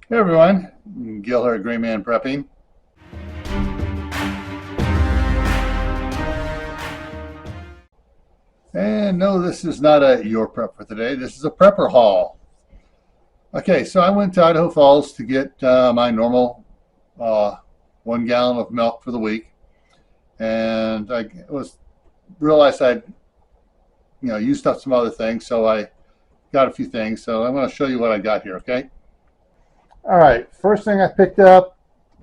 Hey everyone, Gil here, Gray Man Prepping. And no, this is not a your prep for today. This is a prepper haul. Okay, so I went to Idaho Falls to get my normal uh, 1 gallon of milk for the week, and I was realized I'd used up some other things, so I got a few things. So I'm going to show you what I got here. Okay. All right. First thing I picked up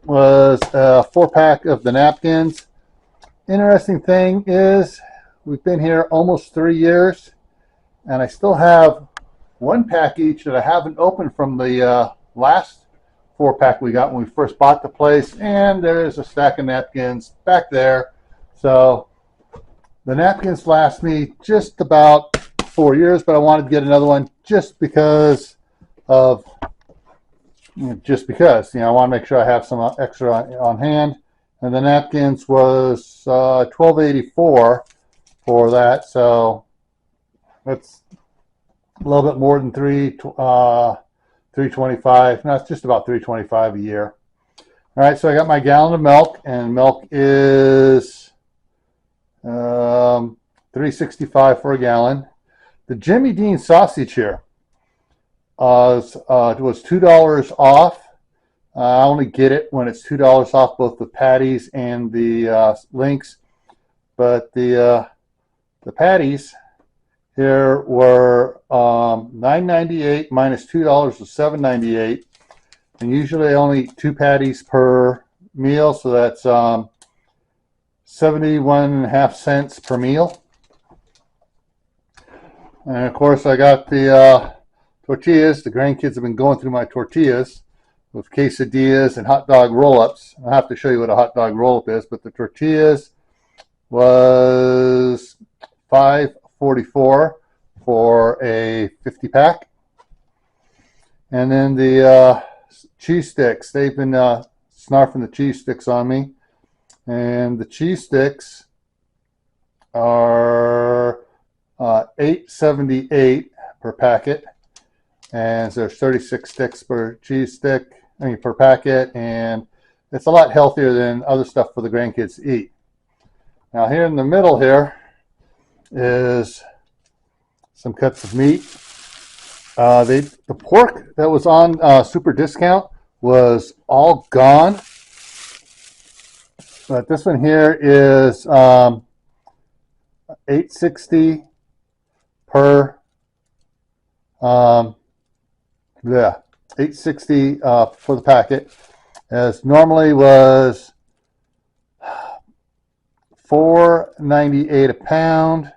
was a 4-pack of the napkins. Interesting thing is we've been here almost 3 years, and I still have 1 pack each that I haven't opened from the last 4-pack we got when we first bought the place, and there is a stack of napkins back there. So the napkins last me just about 4 years, but I wanted to get another one just because of I want to make sure I have some extra on hand. And the napkins was $12.84 for that, so that's a little bit more than $3.25. No, it's just about $3.25 a year. All right, so I got my gallon of milk, and milk is $3.65 for a gallon. The Jimmy Dean sausage here was $2 off. I only get it when it's $2 off both the patties and the links, but the patties here were $9.98 minus $2 is $7.98, and usually only 2 patties per meal, so that's 71.5 cents per meal. And of course, I got the tortillas. The grandkids have been going through my tortillas with quesadillas and hot dog roll-ups. I'll have to show you what a hot dog roll-up is, but the tortillas was $5.44 for a 50-pack. And then the cheese sticks. They've been snarfing the cheese sticks on me. And the cheese sticks are $8.78 per packet. And so there's 36 sticks per per packet, and it's a lot healthier than other stuff for the grandkids to eat. Now here in the middle here is some cuts of meat. The pork that was on super discount was all gone, but this one here is $8.60 per $8.60 for the packet, as normally was $4.98 a pound.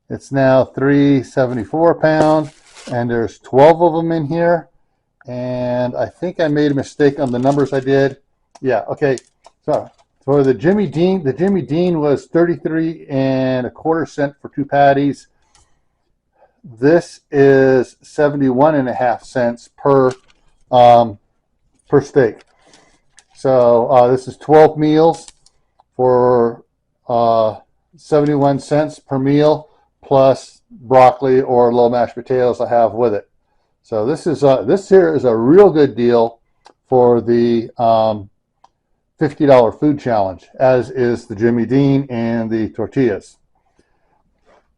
It's now $3.74 a pound, and there's 12 of them in here. And I think I made a mistake on the numbers I did. Yeah, okay. So for the Jimmy Dean was 33.25 cents for 2 patties. This is 71.5 cents per steak. So this is 12 meals for 71 cents per meal, plus broccoli or low mashed potatoes I have with it. So this here is a real good deal for the $50 food challenge, as is the Jimmy Dean and the tortillas.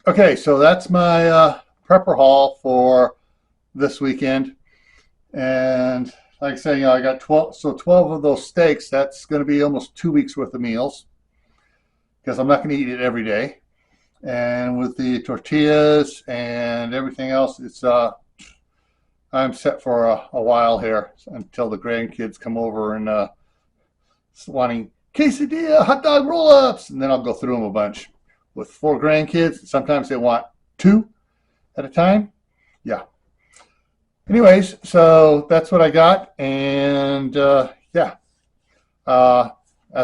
Okay, so that's my prepper haul for this weekend. And like I say, I got 12 of those steaks. That's going to be almost 2 weeks worth of meals, because I'm not going to eat it every day. And with the tortillas and everything else, it's I'm set for a while here until the grandkids come over and wanting quesadilla, hot dog roll-ups, and then I'll go through them a bunch. With 4 grandkids, sometimes they want 2 at a time. Yeah. Anyways, so that's what I got. And as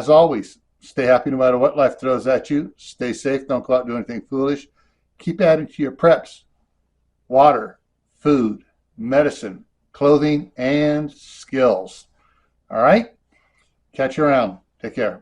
always, stay happy no matter what life throws at you. Stay safe. Don't go out and do anything foolish. Keep adding to your preps: water, food, medicine, clothing, and skills. All right? Catch you around. Take care.